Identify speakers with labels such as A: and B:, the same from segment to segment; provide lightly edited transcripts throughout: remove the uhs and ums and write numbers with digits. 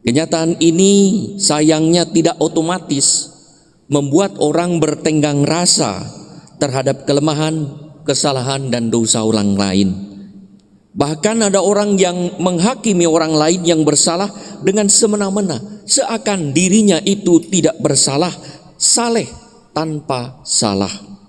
A: Kenyataan ini sayangnya tidak otomatis membuat orang bertenggang rasa terhadap kelemahan, kesalahan, dan dosa orang lain. Bahkan ada orang yang menghakimi orang lain yang bersalah dengan semena-mena, seakan dirinya itu tidak bersalah, saleh tanpa salah.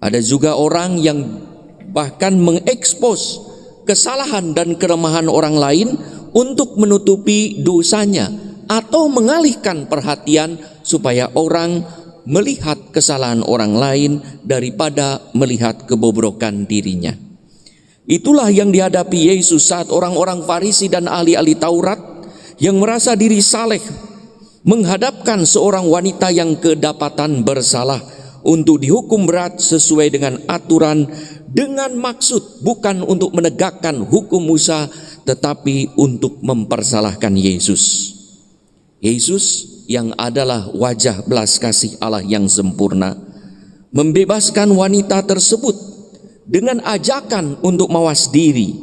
A: Ada juga orang yang bahkan mengekspos kesalahan dan kelemahan orang lain untuk menutupi dosanya atau mengalihkan perhatian supaya orang melihat kesalahan orang lain daripada melihat kebobrokan dirinya. Itulah yang dihadapi Yesus saat orang-orang Farisi dan ahli-ahli Taurat yang merasa diri saleh menghadapkan seorang wanita yang kedapatan bersalah untuk dihukum berat sesuai dengan aturan, dengan maksud bukan untuk menegakkan hukum Musa tetapi untuk mempersalahkan Yesus. Yesus yang adalah wajah belas kasih Allah yang sempurna membebaskan wanita tersebut dengan ajakan untuk mawas diri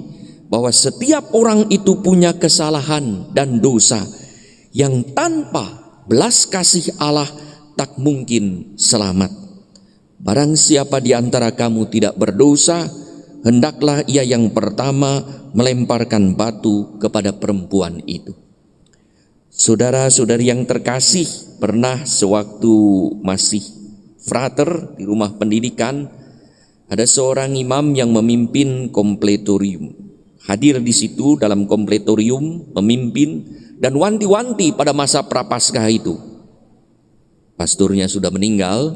A: bahwa setiap orang itu punya kesalahan dan dosa yang tanpa belas kasih Allah tak mungkin selamat. Barang siapa di antara kamu tidak berdosa, hendaklah ia yang pertama melemparkan batu kepada perempuan itu. Saudara-saudari yang terkasih, pernah sewaktu masih frater di rumah pendidikan, ada seorang imam yang memimpin kompletorium. Hadir di situ dalam kompletorium, memimpin dan wanti-wanti pada masa Prapaskah itu. Pasturnya sudah meninggal,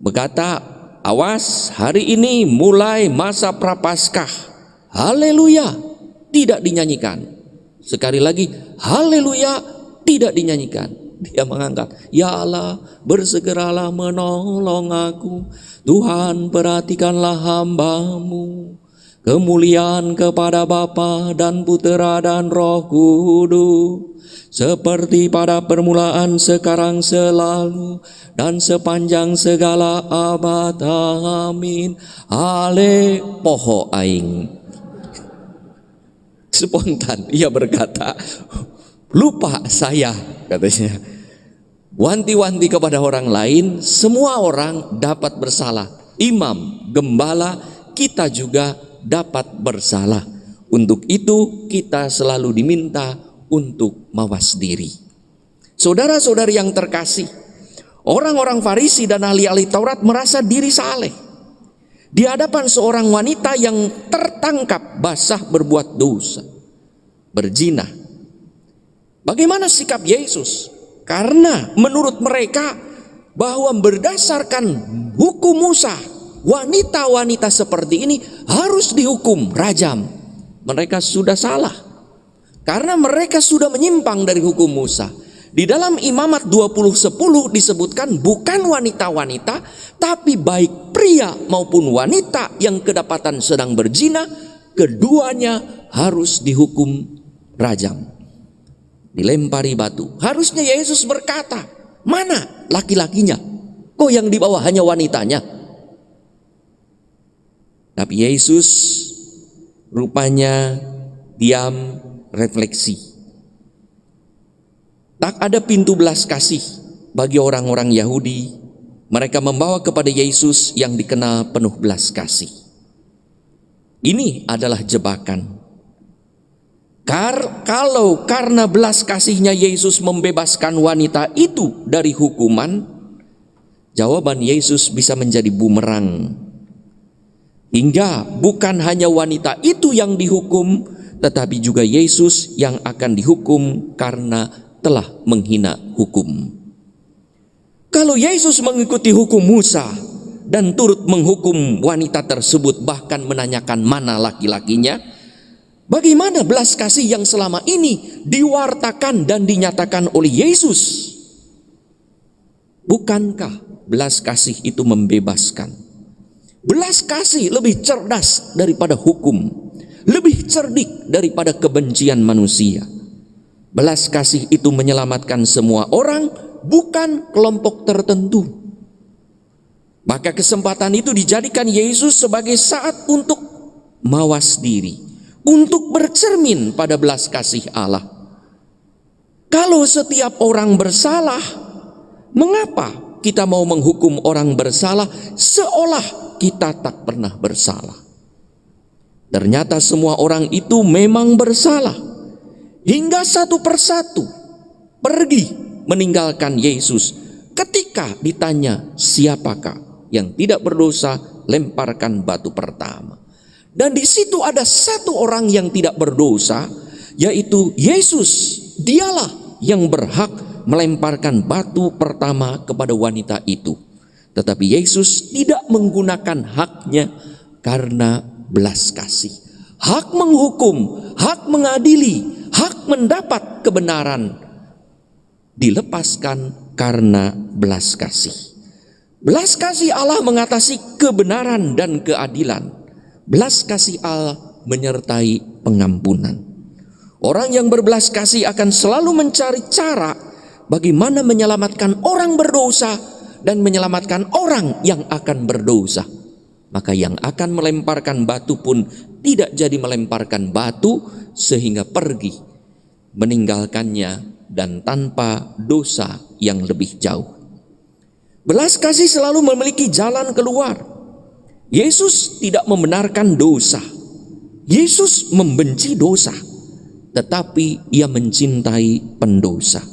A: berkata, awas, hari ini mulai masa Prapaskah. Haleluya, tidak dinyanyikan. Sekali lagi, haleluya, tidak dinyanyikan. Dia mengangkat, ya Allah, bersegeralah menolong aku. Tuhan, perhatikanlah hamba-Mu. Kemuliaan kepada Bapa dan Putera dan Roh Kudus, seperti pada permulaan, sekarang, selalu, dan sepanjang segala abad. Amin. Ale poho aing. Spontan ia berkata, lupa saya, katanya. Wanti-wanti kepada orang lain, semua orang dapat bersalah. Imam, gembala, kita juga dapat bersalah. Untuk itu kita selalu diminta untuk mawas diri. Saudara-saudari yang terkasih, orang-orang Farisi dan ahli-ahli Taurat merasa diri saleh di hadapan seorang wanita yang tertangkap basah berbuat dosa, berzina. Bagaimana sikap Yesus? Karena menurut mereka bahwa berdasarkan hukum Musa, wanita-wanita seperti ini harus dihukum rajam. Mereka sudah salah karena mereka sudah menyimpang dari hukum Musa. Di dalam Imamat 20:10 disebutkan bukan wanita-wanita, tapi baik pria maupun wanita yang kedapatan sedang berzina, keduanya harus dihukum rajam, dilempari batu. Harusnya Yesus berkata, mana laki-lakinya? Kok yang di bawah hanya wanitanya? Tapi Yesus rupanya diam, refleksi. Tak ada pintu belas kasih bagi orang-orang Yahudi. Mereka membawa kepada Yesus yang dikenal penuh belas kasih. Ini adalah jebakan. Kalau karena belas kasihnya Yesus membebaskan wanita itu dari hukuman, jawaban Yesus bisa menjadi bumerang. Hingga bukan hanya wanita itu yang dihukum, tetapi juga Yesus yang akan dihukum karena telah menghina hukum. Kalau Yesus mengikuti hukum Musa dan turut menghukum wanita tersebut, bahkan menanyakan mana laki-lakinya, bagaimana belas kasih yang selama ini diwartakan dan dinyatakan oleh Yesus? Bukankah belas kasih itu membebaskan? Belas kasih lebih cerdas daripada hukum, lebih cerdik daripada kebencian manusia. Belas kasih itu menyelamatkan semua orang, bukan kelompok tertentu. Maka kesempatan itu dijadikan Yesus sebagai saat untuk mawas diri, untuk bercermin pada belas kasih Allah. Kalau setiap orang bersalah, mengapa kita mau menghukum orang bersalah seolah kita tak pernah bersalah? Ternyata semua orang itu memang bersalah, hingga satu persatu pergi meninggalkan Yesus. Ketika ditanya siapakah yang tidak berdosa, lemparkan batu pertama. Dan di situ ada satu orang yang tidak berdosa, yaitu Yesus. Dialah yang berhak melemparkan batu pertama kepada wanita itu. Tetapi Yesus tidak menggunakan haknya karena belas kasih. Hak menghukum, hak mengadili, hak mendapat kebenaran dilepaskan karena belas kasih. Belas kasih Allah mengatasi kebenaran dan keadilan. Belas kasih Allah menyertai pengampunan. Orang yang berbelas kasih akan selalu mencari cara bagaimana menyelamatkan orang berdosa dan menyelamatkan orang yang akan berdosa. Maka yang akan melemparkan batu pun tidak jadi melemparkan batu, sehingga pergi meninggalkannya dan tanpa dosa yang lebih jauh. Belas kasih selalu memiliki jalan keluar. Yesus tidak membenarkan dosa. Yesus membenci dosa, tetapi ia mencintai pendosa.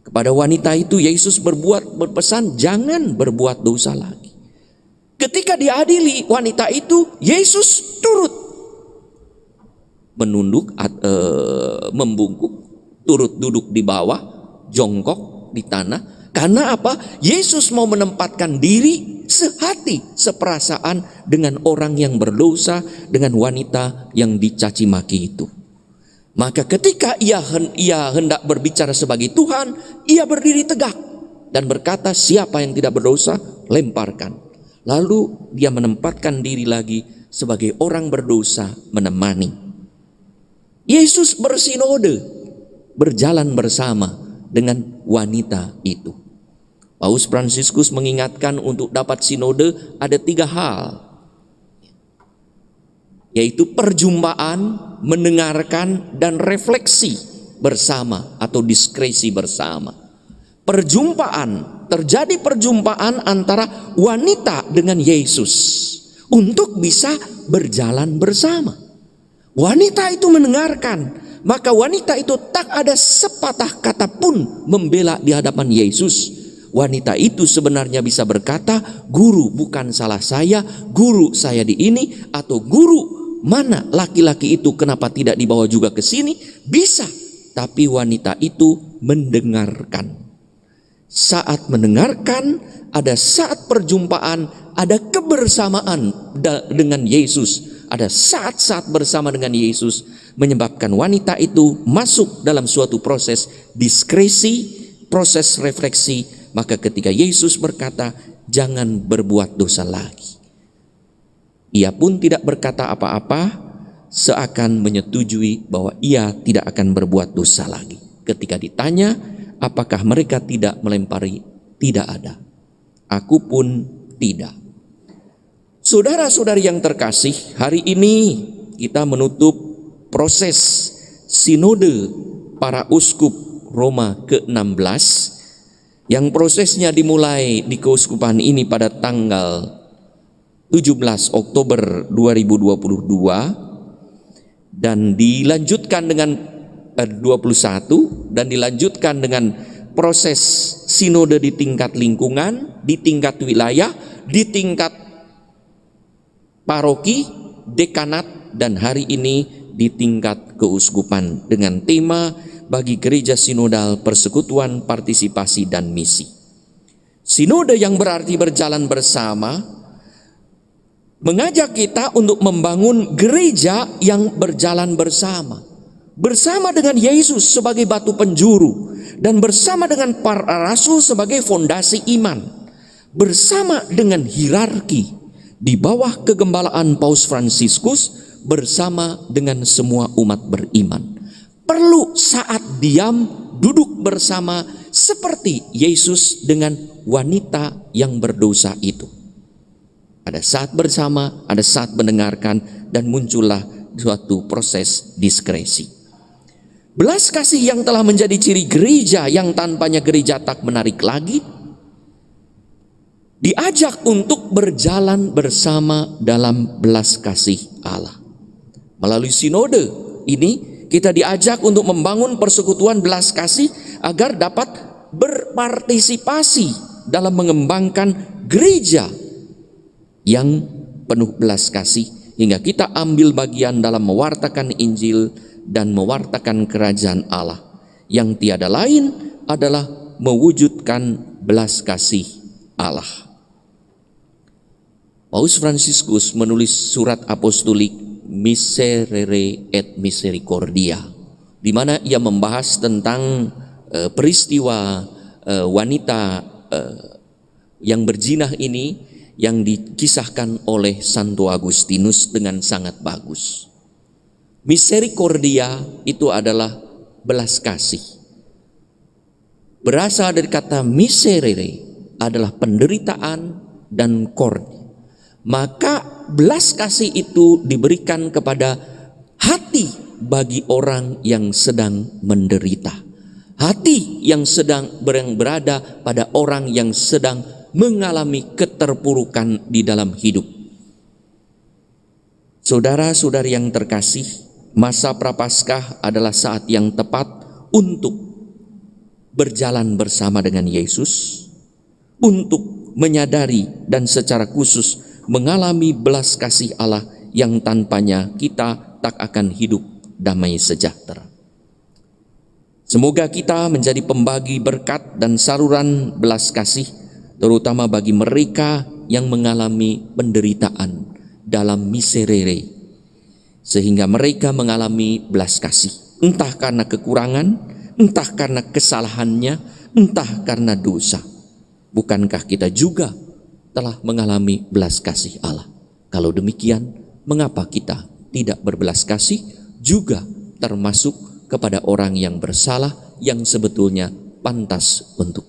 A: Kepada wanita itu Yesus berpesan jangan berbuat dosa lagi. Ketika diadili wanita itu, Yesus turut menunduk, membungkuk, turut duduk di bawah, jongkok di tanah. Karena apa? Yesus mau menempatkan diri sehati, seperasaan dengan orang yang berdosa, dengan wanita yang dicaci maki itu. Maka ketika ia hendak berbicara sebagai Tuhan, ia berdiri tegak dan berkata, siapa yang tidak berdosa, lemparkan. Lalu dia menempatkan diri lagi sebagai orang berdosa menemani. Yesus bersinode, berjalan bersama dengan wanita itu. Paus Fransiskus mengingatkan untuk dapat sinode ada 3 hal, yaitu perjumpaan, mendengarkan, dan refleksi bersama atau diskresi bersama. Perjumpaan, terjadi perjumpaan antara wanita dengan Yesus untuk bisa berjalan bersama. Wanita itu mendengarkan, maka wanita itu tak ada sepatah kata pun membela di hadapan Yesus. Wanita itu sebenarnya bisa berkata, guru bukan salah saya, guru saya di ini, atau guru mana laki-laki itu kenapa tidak dibawa juga ke sini? Bisa, tapi wanita itu mendengarkan. Saat mendengarkan, ada saat perjumpaan, ada kebersamaan dengan Yesus. Ada saat-saat bersama dengan Yesus menyebabkan wanita itu masuk dalam suatu proses diskresi, proses refleksi. Maka ketika Yesus berkata, jangan berbuat dosa lagi, ia pun tidak berkata apa-apa, seakan menyetujui bahwa ia tidak akan berbuat dosa lagi. Ketika ditanya, apakah mereka tidak melempari? Tidak ada. Aku pun tidak. Saudara-saudari yang terkasih, hari ini kita menutup proses sinode para uskup Roma ke-16 yang prosesnya dimulai di keuskupan ini pada tanggal 17 Oktober 2022 dan dilanjutkan dengan 21 dan dilanjutkan dengan proses sinode di tingkat lingkungan, di tingkat wilayah, di tingkat paroki, dekanat, dan hari ini di tingkat keuskupan dengan tema bagi gereja sinodal, persekutuan, partisipasi, dan misi. Sinode yang berarti berjalan bersama mengajak kita untuk membangun gereja yang berjalan bersama. Bersama dengan Yesus sebagai batu penjuru dan bersama dengan para rasul sebagai fondasi iman. Bersama dengan hierarki di bawah kegembalaan Paus Fransiskus bersama dengan semua umat beriman. Perlu saat diam duduk bersama seperti Yesus dengan wanita yang berdosa itu. Ada saat bersama, ada saat mendengarkan, dan muncullah suatu proses diskresi. Belas kasih yang telah menjadi ciri gereja, yang tanpanya gereja tak menarik lagi, diajak untuk berjalan bersama dalam belas kasih Allah. Melalui sinode ini kita diajak untuk membangun persekutuan belas kasih agar dapat berpartisipasi dalam mengembangkan gereja yang penuh belas kasih, hingga kita ambil bagian dalam mewartakan Injil dan mewartakan kerajaan Allah, yang tiada lain adalah mewujudkan belas kasih Allah. Paus Fransiskus menulis surat apostolik Miserere et Misericordia, di mana ia membahas tentang peristiwa wanita yang berzinah ini, yang dikisahkan oleh Santo Agustinus dengan sangat bagus. Misericordia itu adalah belas kasih. Berasal dari kata miserere, adalah penderitaan, dan cord. Maka belas kasih itu diberikan kepada hati bagi orang yang sedang menderita. Hati yang sedang berada pada orang yang sedang mengalami keterpurukan di dalam hidup. Saudara-saudari yang terkasih, masa Prapaskah adalah saat yang tepat untuk berjalan bersama dengan Yesus, untuk menyadari dan secara khusus mengalami belas kasih Allah yang tanpanya kita tak akan hidup damai sejahtera. Semoga kita menjadi pembagi berkat dan saluran belas kasih, terutama bagi mereka yang mengalami penderitaan dalam miserere, sehingga mereka mengalami belas kasih, entah karena kekurangan, entah karena kesalahannya, entah karena dosa. Bukankah kita juga telah mengalami belas kasih Allah? Kalau demikian, mengapa kita tidak berbelas kasih juga termasuk kepada orang yang bersalah, yang sebetulnya pantas untuk